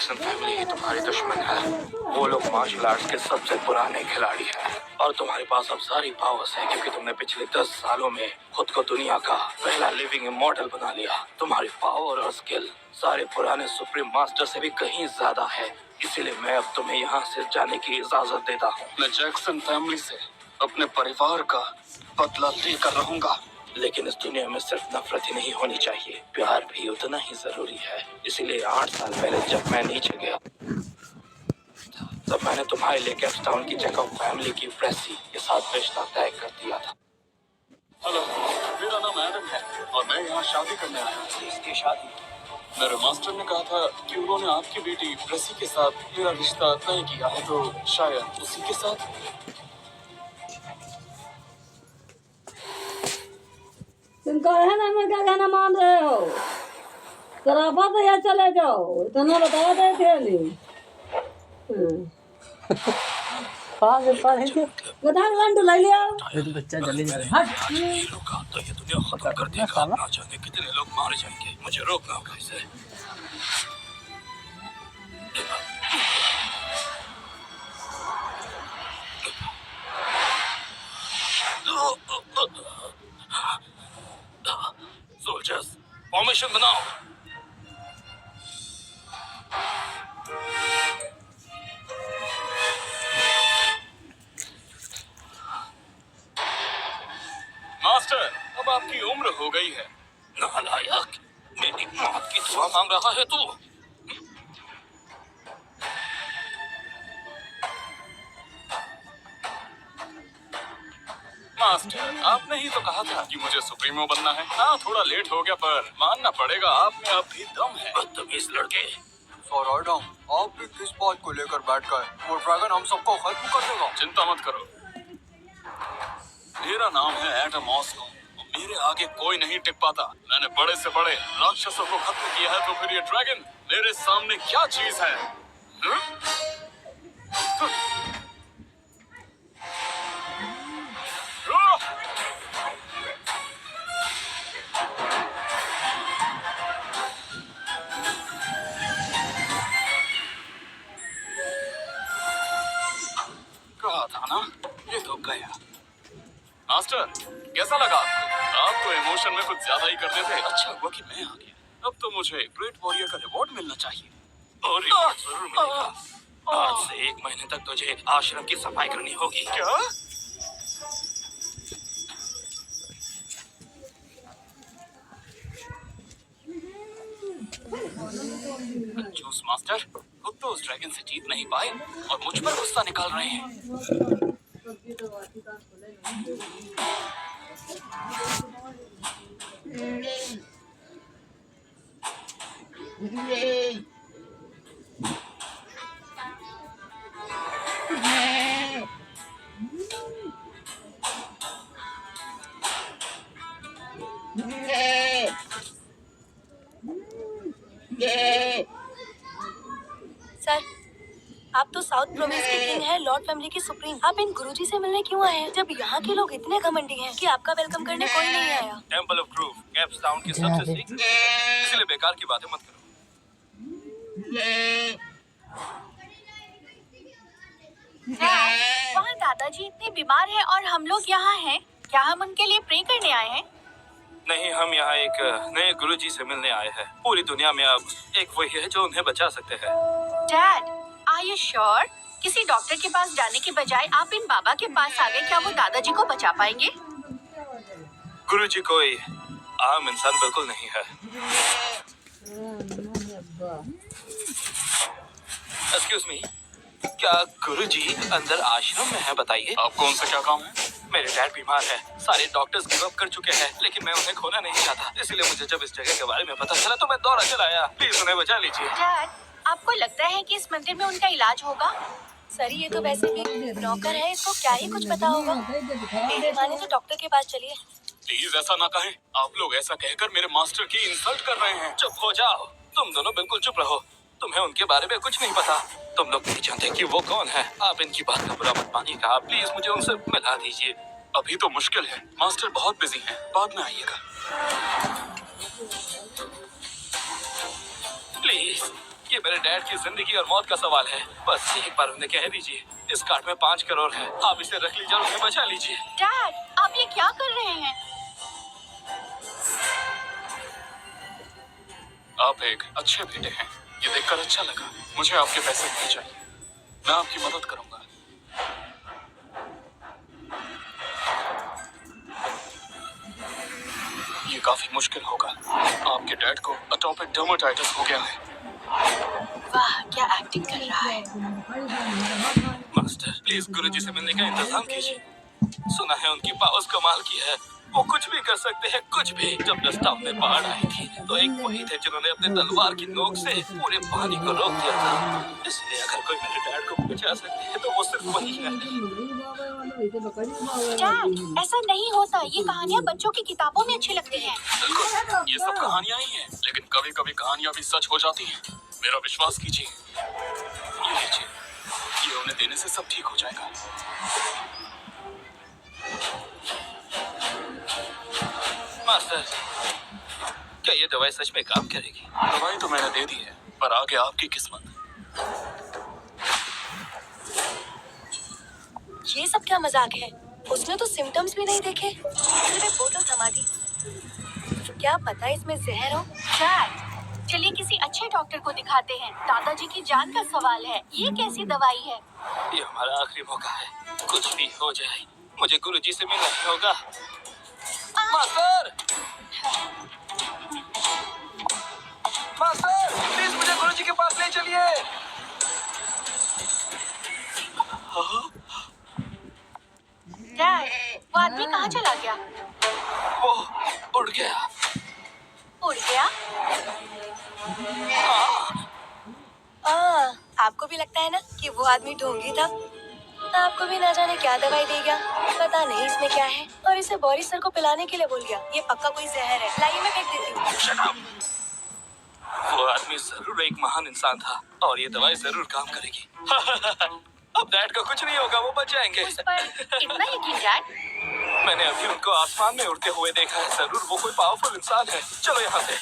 Jackson family ही तुम्हारी दुश्मन है। वो लोग मार्शल आर्ट्स के सबसे पुराने खिलाड़ी हैं और तुम्हारे पास अब सारी पावर्स है क्योंकि तुमने पिछले 10 सालों में खुद को दुनिया का पहला लिविंग इमॉर्टल बना लिया। तुम्हारी पावर और स्किल सारे पुराने सुप्रीम मास्टर से भी कहीं ज्यादा है, इसीलिए मैं अब तुम्हें यहाँ से जाने की इजाजत देता हूँ। मैं जैक्सन फैमिली से अपने परिवार का बदला लेकर रहूंगा। लेकिन इस दुनिया में सिर्फ नफरत ही नहीं होनी चाहिए, प्यार भी उतना ही जरूरी है। इसीलिए 8 साल पहले जब मैं नीचे गया तब मैंने तुम्हारे लिए कैप्सटाउन की जगह फैमिली की प्रेसी के साथ रिश्ता तय कर दिया था। हेलो, मेरा नाम एडम है और मैं यहाँ शादी करने आया हूँ। इसकी शादी मेरे मास्टर ने कहा था कि उन्होंने आपकी बेटी प्रेसी के साथ मेरा रिश्ता तय किया है, तो शायद उसी के साथ। तुम कहे ना मैं क्या कहना मान रहे हो? शराबा तो यहाँ चले जाओ, इतना बता दे थे नहीं। गधा लंड ले लिया। ये तो बच्चा जल्दी जा रहा है। रोका तो ये दुनिया खत्म कर देगा। ना जाने कितने लोग मारे जाएंगे, मुझे रोकना होगा इसे। सोल्जर्स फॉर्मेशन बनाओ। मास्टर, अब आपकी उम्र हो गई है। नालायक, मेरी मौत की दुआ मांग रहा है तू? मास्टर, आपने ही तो कहा था कि मुझे सुप्रीमो बनना है। हाँ, थोड़ा लेट हो गया पर मानना पड़ेगा आप में अब भी दम है। बदतमीज लड़के। सर एडम, आप भी किस बात को लेकर बैठ गए? वो ड्रैगन हम सबको खत्म कर देगा। चिंता मत करो, मेरा नाम है एडम ऑस्को। मेरे आगे कोई नहीं टिक पाता। मैंने बड़े से बड़े राक्षसों को खत्म किया है, तो फिर ये ड्रैगन मेरे सामने क्या चीज है? कहा था ना, ये तो गया। मास्टर, कैसा लगा आपको? आप तो इमोशन में कुछ ज्यादा ही करते थे। अच्छा हुआ कि मैं आ गया। अब तो मुझे ग्रेट वॉरियर का रिवॉर्ड मिलना चाहिए। और रिवॉर्ड जरूर मिलेगा। आज से 1 महीने तक तुझे आश्रम की सफाई करनी होगी। क्या? कंजूस मास्टर, खुद तो उस ड्रैगन से जीत नहीं पाए और मुझ पर गुस्सा निकाल रहे हैं। सर, आप तो साउथ प्रोविंस के किंग हैं, लॉर्ड फैमिली की सुप्रीम। आप इन गुरुजी से मिलने क्यों आए हैं, जब यहाँ के लोग इतने घमंडी हैं कि आपका वेलकम करने कोई नहीं आया? टेंपल ऑफ ट्रूथ कैप्सटाउन की सबसे सीक्रेट है, इसलिए बेकार की बातें मत करो। वहाँ दादाजी इतने बीमार हैं और हम लोग यहाँ हैं। क्या हम उनके लिए प्रे करने आए हैं? नहीं, हम यहाँ एक नए गुरुजी से मिलने आए हैं। पूरी दुनिया में अब एक वही है जो उन्हें बचा सकते हैं। Dad, are you sure? किसी डॉक्टर के पास जाने के बजाय आप इन बाबा के पास आ गए। क्या वो दादाजी को बचा पाएंगे? गुरुजी कोई आम इंसान बिल्कुल नहीं है। एक्सक्यूज मी, क्या गुरुजी अंदर आश्रम में है? बताइए। आपको उनसे क्या काम है? मेरे डैड बीमार है, सारे डॉक्टर्स गिव अप कर चुके हैं, लेकिन मैं उन्हें खोना नहीं चाहता। इसलिए मुझे जब इस जगह के बारे में पता चला तो मैं दौड़ा चला आया। प्लीज उन्हें बचा लीजिए। डैड, आपको लगता है कि इस मंदिर में उनका इलाज होगा? सर, ये तो वैसे भी नौकर है, इसको क्या ही कुछ पता होगा। मेरे माने तो डॉक्टर के पास चलिए। प्लीज ऐसा ना कहें। आप लोग ऐसा कहकर मेरे मास्टर की इंसल्ट कर रहे हैं। चुप हो जाओ, तुम दोनों बिल्कुल चुप रहो। तुम्हें उनके बारे में कुछ नहीं पता। तुम लोग नहीं जानते कि वो कौन है। आप इनकी बात का बुरा मत मानिएगा। प्लीज मुझे उनसे मिला दीजिए। अभी तो मुश्किल है, मास्टर बहुत बिजी हैं, बाद में आइएगा। प्लीज, ये मेरे डैड की जिंदगी और मौत का सवाल है। बस एक बार उन्हें कह दीजिए इस कार्ड में 5 करोड़ है, आप इसे रख लीजिए और उन्हें बचा लीजिए। डैड, आप ये क्या कर रहे हैं? आप एक अच्छे बेटे हैं, ये देखकर अच्छा लगा। मुझे आपके पैसे नहीं चाहिए, मैं आपकी मदद करूंगा। ये काफी मुश्किल होगा। आपके डैड को एटोपिक डर्मेटाइटिस हो गया है। वाह, क्या एक्टिंग कर रहा है। मास्टर प्लीज गुरुजी से मिलने का इंतजाम कीजिए। सुना है उनकी पावर्स कमाल की है, वो कुछ भी कर सकते हैं, कुछ भी। जब डस्टाम में बाढ़ आई थी तो एक वही थे जिन्होंने अपने तलवार की नोक से पूरे पानी को रोक दिया था। इसलिए अगर कोई मेरे डैड को बचा सकते हैं तो वो सिर्फ वही है। डैड, ऐसा नहीं होता। ये कहानियाँ बच्चों की किताबों में अच्छी लगती हैं। बिल्कुल, ये सब कहानियां ही हैं, लेकिन कभी कभी कहानियां भी सच हो जाती हैं। मेरा विश्वास कीजिए। ये लीजिए, ये उन्हें देने से सब ठीक हो जाएगा। मास्टर क्या ये दवाई सच में काम करेगी? दवाई तो मैंने दे दी है, पर आगे आपकी किस्मत। ये सब क्या मजाक है? उसने तो सिम्टम्स भी नहीं देखे, सिर्फ एक बोतल थमा दी। क्या पता इसमें जहर हो। डैड, चलिए किसी अच्छे डॉक्टर को दिखाते हैं। दादाजी की जान का सवाल है। ये कैसी दवाई है? ये हमारा आखिरी मौका है, कुछ भी हो जाए मुझे गुरुजी से मिलना ही होगा। मास्टर, मास्टर प्लीज मुझे गुरुजी के पास ले चलिए। डैड, वो आदमी कहाँ चला गया? वो उड़ गया। उड़ गया? आपको भी लगता है ना कि वो आदमी ढोंगी था? आपको भी ना जाने क्या दवाई दे गया, पता नहीं इसमें क्या है, और इसे बोरिस सर को पिलाने के लिए बोल गया। ये पक्का कोई जहर है। लाइए मैं फेंक देती हूँ। Shut up! वो आदमी जरूर एक महान इंसान था और ये दवाई जरूर काम करेगी। अब डैड का कुछ नहीं होगा, वो बच जाएंगे। उस पर इतना यकीन डैड? मैंने अभी उनको आसमान में उड़ते हुए देखा है, जरूर वो कोई पावरफुल इंसान है। चलो यहाँ से।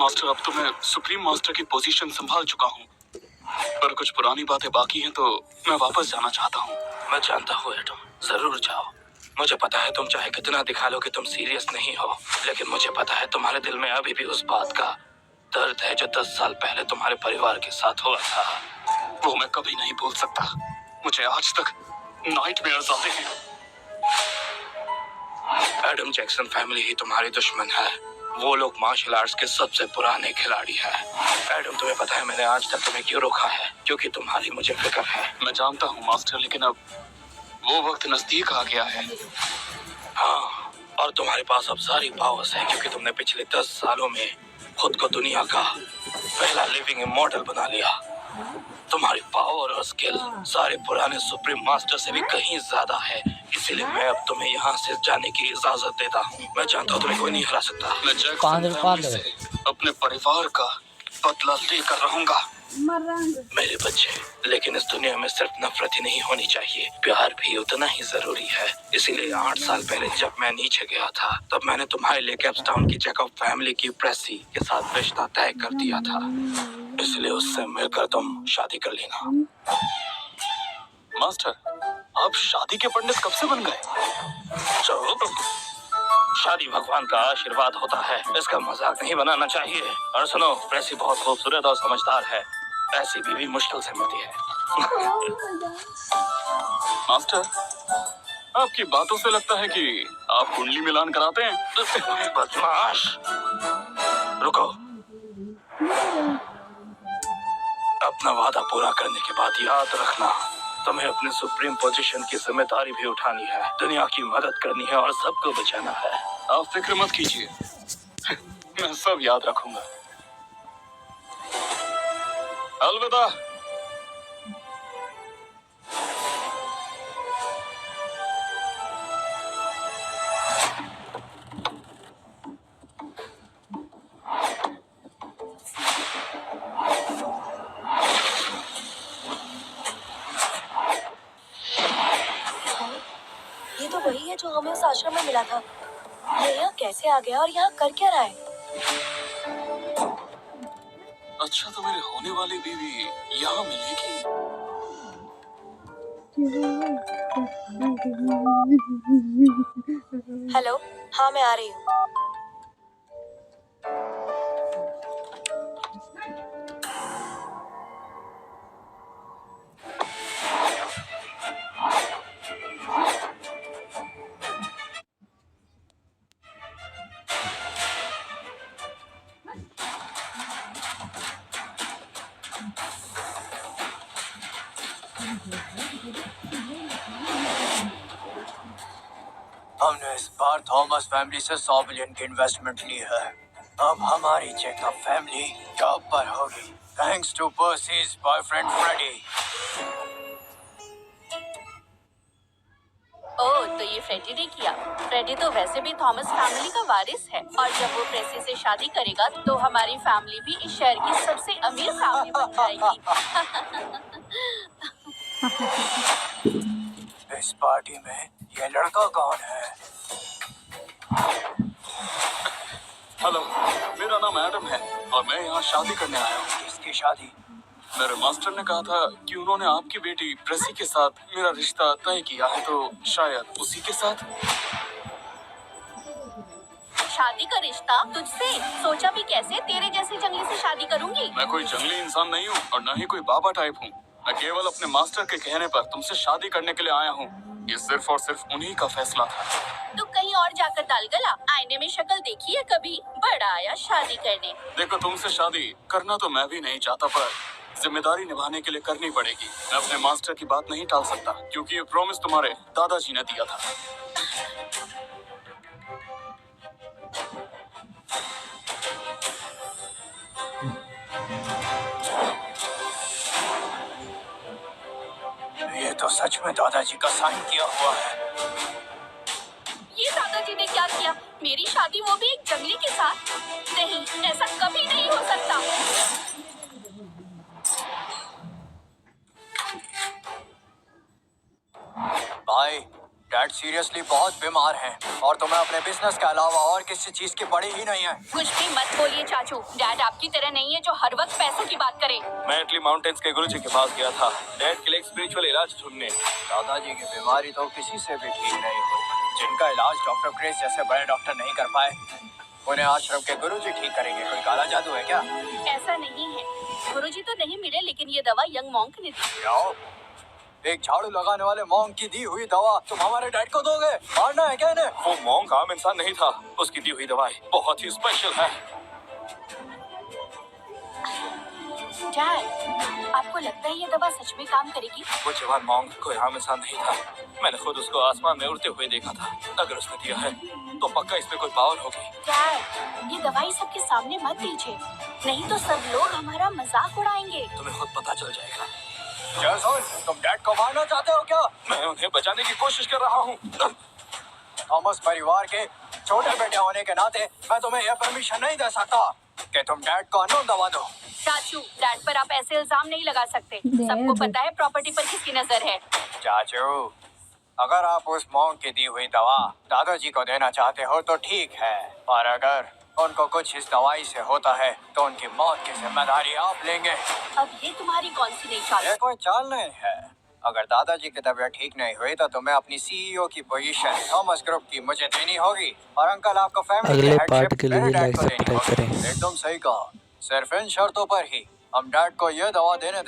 मास्टर, अब तो मैं सुप्रीम मास्टर की पोजीशन संभाल चुका हूँ, पर कुछ पुरानी बातें बाकी हैं तो मैं वापस जाना चाहता हूँ। मैं जानता हूँ एडम, जरूर जाओ। मुझे पता है तुम चाहे कितना दिखा लो कि तुम सीरियस नहीं हो, लेकिन मुझे पता है तुम्हारे दिल में अभी भी उस बात का दर्द है जो 10 साल पहले तुम्हारे परिवार के साथ हुआ था। वो मैं कभी नहीं भूल सकता। मुझे आज तक नाइटमेयर्स आते हैं। एडम जैक्सन फैमिली ही तुम्हारी दुश्मन है। वो लोग मार्शल आर्ट्स के सबसे पुराने खिलाड़ी हैं। एडम, तुम्हें पता है मैंने आज तक तुम्हें क्यों रोका है? क्योंकि तुम्हारी मुझे फिक्र है। मैं जानता हूँ मास्टर, लेकिन अब वो वक्त नजदीक आ गया है। हाँ, और तुम्हारे पास अब सारी पावर्स है क्योंकि तुमने पिछले 10 सालों में खुद को दुनिया का पहला लिविंग इमॉर्टल बना लिया। तुम्हारी पावर और स्किल सारे पुराने सुप्रीम मास्टर से भी कहीं ज्यादा है, इसीलिए मैं अब तुम्हें यहाँ से जाने की इजाजत देता हूँ। मैं जानता हूँ तुम्हें कोई नहीं हरा सकता। मैं जैक्सन फैमिली से अपने परिवार का बदला लेकर रहूंगा। मेरे बच्चे, लेकिन इस दुनिया में सिर्फ नफरत ही नहीं होनी चाहिए, प्यार भी उतना ही जरूरी है। इसीलिए 8 साल पहले जब मैं नीचे गया था तब मैंने तुम्हारे लिए कैप्सटाउन की जैकब फैमिली की प्रेसी के साथ रिश्ता तय कर दिया था। इसलिए उससे मिलकर तुम शादी कर लेना। मास्टर, आप शादी के पंडित कब से बन गए? चुप। शादी भगवान का आशीर्वाद होता है, इसका मजाक नहीं बनाना चाहिए। और सुनो, प्रेसी बहुत खूबसूरत और समझदार है, ऐसी बीवी मुश्किल से मिलती है। मास्टर, आपकी बातों से लगता है कि आप कुंडली मिलान कराते हैं। बदमाश, रुको। अपना वादा पूरा करने के बाद याद रखना, तुम्हें अपने सुप्रीम पोजीशन की जिम्मेदारी भी उठानी है, दुनिया की मदद करनी है और सबको बचाना है। आप फिक्र मत कीजिए, मैं सब याद रखूंगा। अलविदा। ये तो वही है जो हमें उस आश्रम में मिला था। ये यहाँ कैसे आ गया और यहाँ कर क्या रहा है? अच्छा, तो मेरे होने वाली बीवी यहाँ मिलेगी। हेलो, हाँ मैं आ रही हूँ। हमने इस बार थॉमस फैमिली से 100 बिलियन की इन्वेस्टमेंट ली है। अब हमारी चेकअप फैमिली टॉप पर होगी, थैंक्स टू पर्सीज बॉयफ्रेंड फ्रेडी। ओह, तो ये फ्रेडी ने किया। फ्रेडी तो वैसे भी थॉमस फैमिली का वारिस है और जब वो प्रेसी से शादी करेगा तो हमारी फैमिली भी इस शहर की सबसे अमीर फैमिली बन जाएगी। इस पार्टी में ये लड़का कौन है? हेलो, मेरा नाम एडम है और मैं यहाँ शादी करने आया हूँ। किसकी शादी? मेरे मास्टर ने कहा था कि उन्होंने आपकी बेटी प्रेसी के साथ मेरा रिश्ता तय किया है, तो शायद उसी के साथ। शादी का रिश्ता तुझसे? सोचा भी कैसे तेरे जैसे जंगली से शादी करूंगी। मैं कोई जंगली इंसान नहीं हूँ और न ही कोई बाबा टाइप हूँ। मैं केवल अपने मास्टर के कहने पर तुमसे शादी करने के लिए आया हूँ। ये सिर्फ और सिर्फ उन्हीं का फैसला था। तू कहीं और जाकर दाल गला। आईने में शक्ल देखी है कभी? बड़ा आया शादी करने। देखो, तुमसे शादी करना तो मैं भी नहीं चाहता, पर जिम्मेदारी निभाने के लिए करनी पड़ेगी। मैं अपने मास्टर की बात नहीं टाल सकता क्योंकि ये प्रॉमिस तुम्हारे दादाजी ने दिया था। ये तो सच में दादाजी का साइन किया हुआ है। ये दादाजी ने क्या किया? मेरी शादी, वो भी एक जंगली के साथ? नहीं, ऐसा कभी नहीं हो सकता। भाई, डैड सीरियसली बहुत बीमार हैं और तुम्हें अपने बिजनेस के अलावा और किसी चीज की पड़ी ही नहीं है। कुछ भी मत बोलिए चाचू। डैड आपकी तरह नहीं है जो हर वक्त पैसों की बात करे। मैं इटली माउंटेन्स के गुरुजी के पास गया था डैड के लिए एक स्पिरिचुअल इलाज ढूंढने। दादाजी की बीमारी तो किसी से भी ठीक नहीं हुई। जिनका इलाज डॉक्टर क्रेस जैसे बड़े डॉक्टर नहीं कर पाए, उन्हें आश्रम के गुरुजी ठीक करेंगे। कोई काला जादू है क्या? ऐसा नहीं है। गुरुजी तो नहीं मिले, लेकिन ये दवा यंग मॉन्क ने दी। आओ, एक झाड़ू लगाने वाले मॉन्क की दी हुई दवा तुम हमारे डैड को दोगे? मारना है क्या इन्हें? वो मॉन्क आम इंसान नहीं था, उसकी दी हुई दवाई बहुत ही स्पेशल है। डैड, आपको लगता है ये दवा सच में काम करेगी? वो जवान मॉन्क कोई आम इंसान नहीं था। मैंने खुद उसको आसमान में उड़ते हुए देखा था। अगर उसने दिया है तो पक्का इसमें कोई पावर होगी। डैड, ये दवाई सबके सामने मत दीजिए, नहीं तो सब लोग हमारा मजाक उड़ाएंगे। तुम्हें खुद पता चल जाएगा। जैसन, तुम डैड को मारना चाहते हो क्या? मैं उन्हें बचाने की कोशिश कर रहा हूँ। थॉमस परिवार के छोटे बेटे होने के नाते मैं तुम्हें यह परमिशन नहीं दे सकता कि तुम डैड को अननोन दवा दो। चाचू, डैड पर आप ऐसे इल्जाम नहीं लगा सकते। सबको पता है प्रॉपर्टी पर किसकी नजर है। चाचू, अगर आप उस मॉन्क की दी हुई दवा दादाजी को देना चाहते हो तो ठीक है, और अगर उनको कुछ इस दवाई से होता है तो उनकी मौत की जिम्मेदारी आप लेंगे। अब ये तुम्हारी कौन सी नई चाल? ये कोई चाल नहीं है। अगर दादाजी की तबीयत ठीक नहीं हुई तो तुम्हें अपनी सीईओ की पोजीशन थॉमस ग्रुप की मुझे देनी होगी, और अंकल आपको फैमिली अगले की पार्ट हेडशिप के लिए मेरे डैड लाइक को देनी सब्सक्राइब होगी। करें। एकदम सही कहा। सिर्फ इन शर्तों पर ही हम डैड को यह दवा देने